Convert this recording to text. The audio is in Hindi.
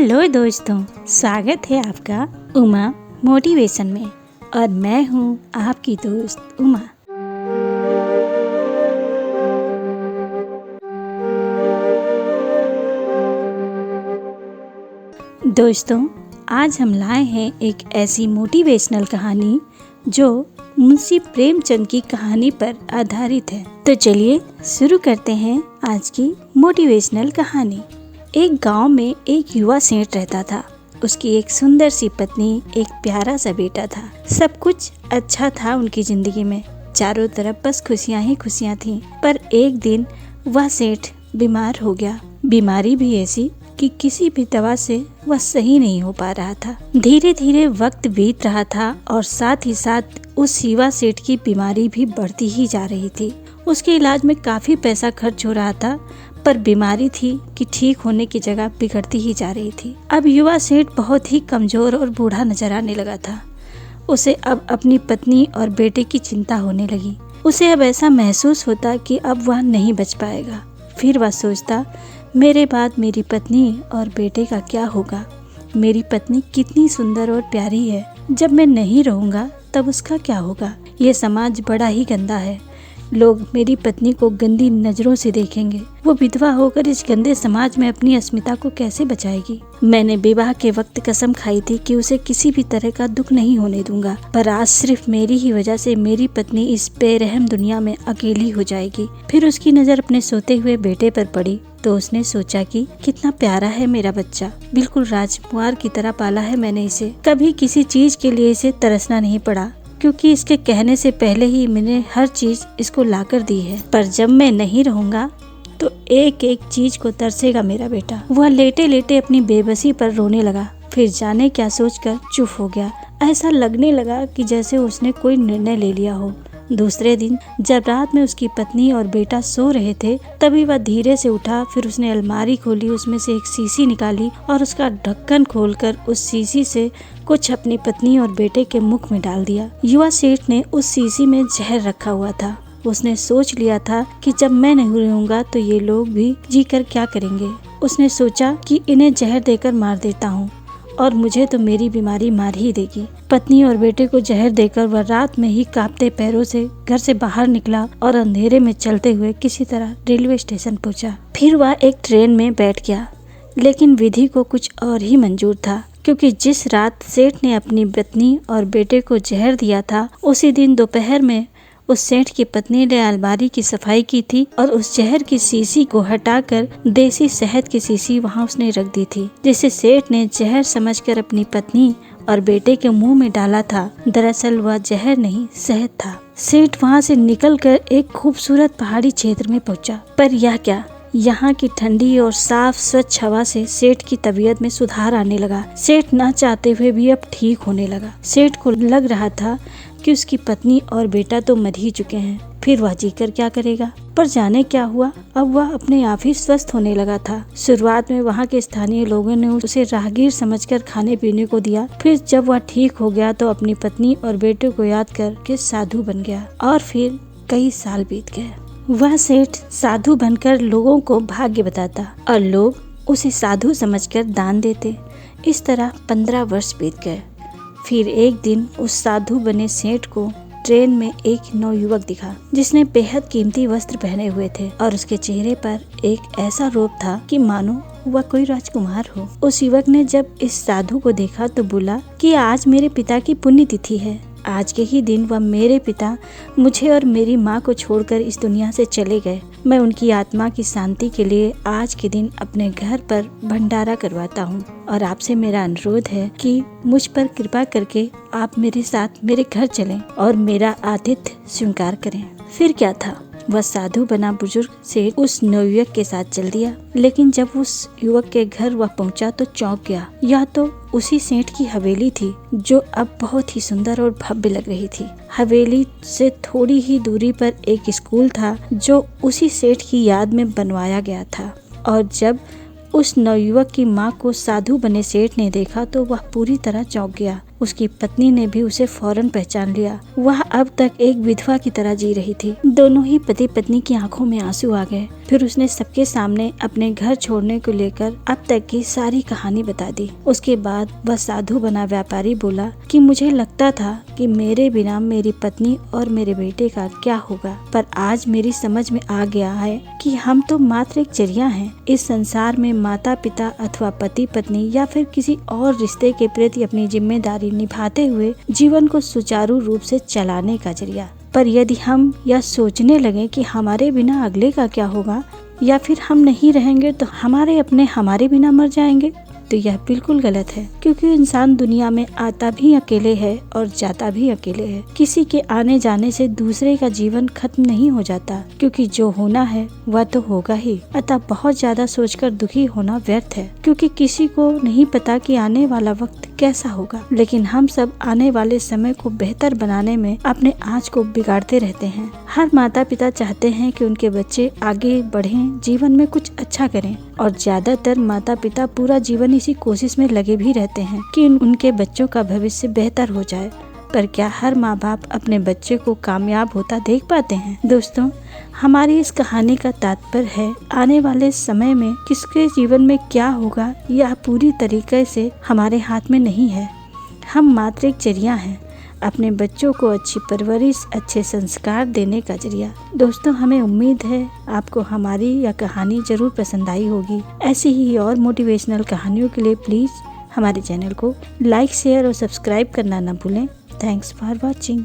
हेलो दोस्तों, स्वागत है आपका उमा मोटिवेशन में। और मैं हूँ आपकी दोस्त उमा। दोस्तों, आज हम लाए हैं एक ऐसी मोटिवेशनल कहानी जो मुंशी प्रेमचंद की कहानी पर आधारित है। तो चलिए शुरू करते हैं आज की मोटिवेशनल कहानी। एक गांव में एक युवा सेठ रहता था। उसकी एक सुंदर सी पत्नी, एक प्यारा सा बेटा था। सब कुछ अच्छा था उनकी जिंदगी में। चारों तरफ बस खुशियां ही खुशियां थीं। पर एक दिन वह सेठ बीमार हो गया। बीमारी भी ऐसी कि किसी भी दवा से वह सही नहीं हो पा रहा था। धीरे धीरे वक्त बीत रहा था और साथ ही साथ उस युवा सेठ की बीमारी भी बढ़ती ही जा रही थी। उसके इलाज में काफी पैसा खर्च हो रहा था, पर बीमारी थी कि ठीक होने की जगह बिगड़ती ही जा रही थी। अब युवा सेठ बहुत ही कमजोर और बूढ़ा नजर आने लगा था। उसे अब अपनी पत्नी और बेटे की चिंता होने लगी। उसे अब ऐसा महसूस होता कि अब वह नहीं बच पाएगा। फिर वह सोचता, मेरे बाद मेरी पत्नी और बेटे का क्या होगा? मेरी पत्नी कितनी सुंदर और प्यारी है, जब मैं नहीं रहूंगा तब उसका क्या होगा? ये समाज बड़ा ही गंदा है। लोग मेरी पत्नी को गंदी नजरों से देखेंगे। वो विधवा होकर इस गंदे समाज में अपनी अस्मिता को कैसे बचाएगी? मैंने विवाह के वक्त कसम खाई थी कि उसे किसी भी तरह का दुख नहीं होने दूंगा, पर आज सिर्फ मेरी ही वजह से मेरी पत्नी इस बेरहम दुनिया में अकेली हो जाएगी। फिर उसकी नजर अपने सोते हुए बेटे पर पड़ी तो उसने सोचा कि कितना प्यारा है मेरा बच्चा, बिल्कुल राजकुमार की तरह पाला है मैंने इसे। कभी किसी चीज के लिए इसे तरसना नहीं पड़ा, क्योंकि इसके कहने से पहले ही मैंने हर चीज इसको लाकर दी है। पर जब मैं नहीं रहूंगा तो एक एक चीज को तरसेगा मेरा बेटा। वह लेटे लेटे अपनी बेबसी पर रोने लगा। फिर जाने क्या सोचकर चुप हो गया। ऐसा लगने लगा कि जैसे उसने कोई निर्णय ले लिया हो। दूसरे दिन जब रात में उसकी पत्नी और बेटा सो रहे थे, तभी वह धीरे से उठा। फिर उसने अलमारी खोली, उसमें से एक शीशी निकाली और उसका ढक्कन खोलकर उस शीशी से कुछ अपनी पत्नी और बेटे के मुख में डाल दिया। युवा सेठ ने उस शीशी में जहर रखा हुआ था। उसने सोच लिया था कि जब मैं नहीं रहूंगा तो ये लोग भी जीकर क्या करेंगे। उसने सोचा कि इन्हें जहर देकर मार देता हूँ और मुझे तो मेरी बीमारी मार ही देगी। पत्नी और बेटे को जहर देकर वह रात में ही कांपते पैरों से घर से बाहर निकला और अंधेरे में चलते हुए किसी तरह रेलवे स्टेशन पहुंचा। फिर वह एक ट्रेन में बैठ गया, लेकिन विधि को कुछ और ही मंजूर था, क्योंकि जिस रात सेठ ने अपनी पत्नी और बेटे को जहर दिया था, उसी दिन दोपहर में उस सेठ की पत्नी ने अलमारी की सफाई की थी और उस जहर की शीशी को हटाकर देसी शहद की शीशी वहां उसने रख दी थी, जिसे सेठ ने जहर समझकर अपनी पत्नी और बेटे के मुंह में डाला था। दरअसल वह जहर नहीं, शहद था। सेठ वहां से निकलकर एक खूबसूरत पहाड़ी क्षेत्र में पहुंचा। पर यह क्या, यहाँ की ठंडी और साफ स्वच्छ हवा से सेठ की तबीयत में सुधार आने लगा। सेठ न चाहते हुए भी अब ठीक होने लगा। सेठ को लग रहा था कि उसकी पत्नी और बेटा तो मर ही चुके हैं, फिर वह जीकर क्या करेगा। पर जाने क्या हुआ, अब वह अपने आप ही स्वस्थ होने लगा था। शुरुआत में वहाँ के स्थानीय लोगों ने उसे राहगीर समझकर खाने पीने को दिया। फिर जब वह ठीक हो गया तो अपनी पत्नी और बेटे को याद करके साधु बन गया। और फिर कई साल बीत गए। वह सेठ साधु बनकर लोगों को भाग्य बताता और लोग उसे साधु समझकर दान देते। इस तरह 15 वर्ष बीत गए। फिर एक दिन उस साधु बने सेठ को ट्रेन में एक नवयुवक दिखा, जिसने बेहद कीमती वस्त्र पहने हुए थे और उसके चेहरे पर एक ऐसा रूप था कि मानो वह कोई राजकुमार हो। उस युवक ने जब इस साधु को देखा तो बोला कि आज मेरे पिता की पुण्यतिथि है। आज के ही दिन वह मेरे पिता मुझे और मेरी माँ को छोड़कर इस दुनिया से चले गए। मैं उनकी आत्मा की शांति के लिए आज के दिन अपने घर पर भंडारा करवाता हूँ और आपसे मेरा अनुरोध है कि मुझ पर कृपा करके आप मेरे साथ मेरे घर चलें और मेरा आतिथ्य स्वीकार करें। फिर क्या था, वह साधु बना बुजुर्ग सेठ उस नवयुवक के साथ चल दिया। लेकिन जब उस युवक के घर वह पहुंचा तो चौंक गया। यह तो उसी सेठ की हवेली थी, जो अब बहुत ही सुंदर और भव्य लग रही थी। हवेली से थोड़ी ही दूरी पर एक स्कूल था, जो उसी सेठ की याद में बनवाया गया था। और जब उस नवयुवक की माँ को साधु बने सेठ ने देखा तो वह पूरी तरह चौंक गया। उसकी पत्नी ने भी उसे फौरन पहचान लिया। वह अब तक एक विधवा की तरह जी रही थी। दोनों ही पति पत्नी की आंखों में आंसू आ गए। फिर उसने सबके सामने अपने घर छोड़ने को लेकर अब तक की सारी कहानी बता दी। उसके बाद वह साधु बना व्यापारी बोला कि मुझे लगता था कि मेरे बिना मेरी पत्नी और मेरे बेटे का क्या होगा, पर आज मेरी समझ में आ गया है कि हम तो मात्र एक जरिया हैं। इस संसार में माता पिता अथवा पति पत्नी या फिर किसी और रिश्ते के प्रति अपनी जिम्मेदारी निभाते हुए जीवन को सुचारू रूप से चलाने का जरिया। पर यदि हम यह सोचने लगे कि हमारे बिना अगले का क्या होगा या फिर हम नहीं रहेंगे तो हमारे अपने हमारे बिना मर जाएंगे, तो यह बिल्कुल गलत है। क्योंकि इंसान दुनिया में आता भी अकेले है और जाता भी अकेले है। किसी के आने जाने से दूसरे का जीवन खत्म नहीं हो जाता, क्योंकि जो होना है वह तो होगा ही। अतः बहुत ज्यादा सोचकर दुखी होना व्यर्थ है, क्योंकि किसी को नहीं पता कि आने वाला वक्त कैसा होगा। लेकिन हम सब आने वाले समय को बेहतर बनाने में अपने आज को बिगाड़ते रहते हैं। हर माता पिता चाहते हैं कि उनके बच्चे आगे बढ़ें, जीवन में कुछ अच्छा करें, और ज्यादातर माता पिता पूरा जीवन इसी कोशिश में लगे भी रहते हैं कि उनके बच्चों का भविष्य बेहतर हो जाए। पर क्या हर माँ बाप अपने बच्चे को कामयाब होता देख पाते हैं? दोस्तों, हमारी इस कहानी का तात्पर्य है, आने वाले समय में किसके जीवन में क्या होगा यह पूरी तरीके से हमारे हाथ में नहीं है। हम मात्र एक जरिया हैं, अपने बच्चों को अच्छी परवरिश, अच्छे संस्कार देने का जरिया। दोस्तों, हमें उम्मीद है आपको हमारी यह कहानी जरूर पसंद आई होगी। ऐसी ही और मोटिवेशनल कहानियों के लिए प्लीज हमारे चैनल को लाइक, शेयर और सब्सक्राइब करना न भूलें। Thanks for watching.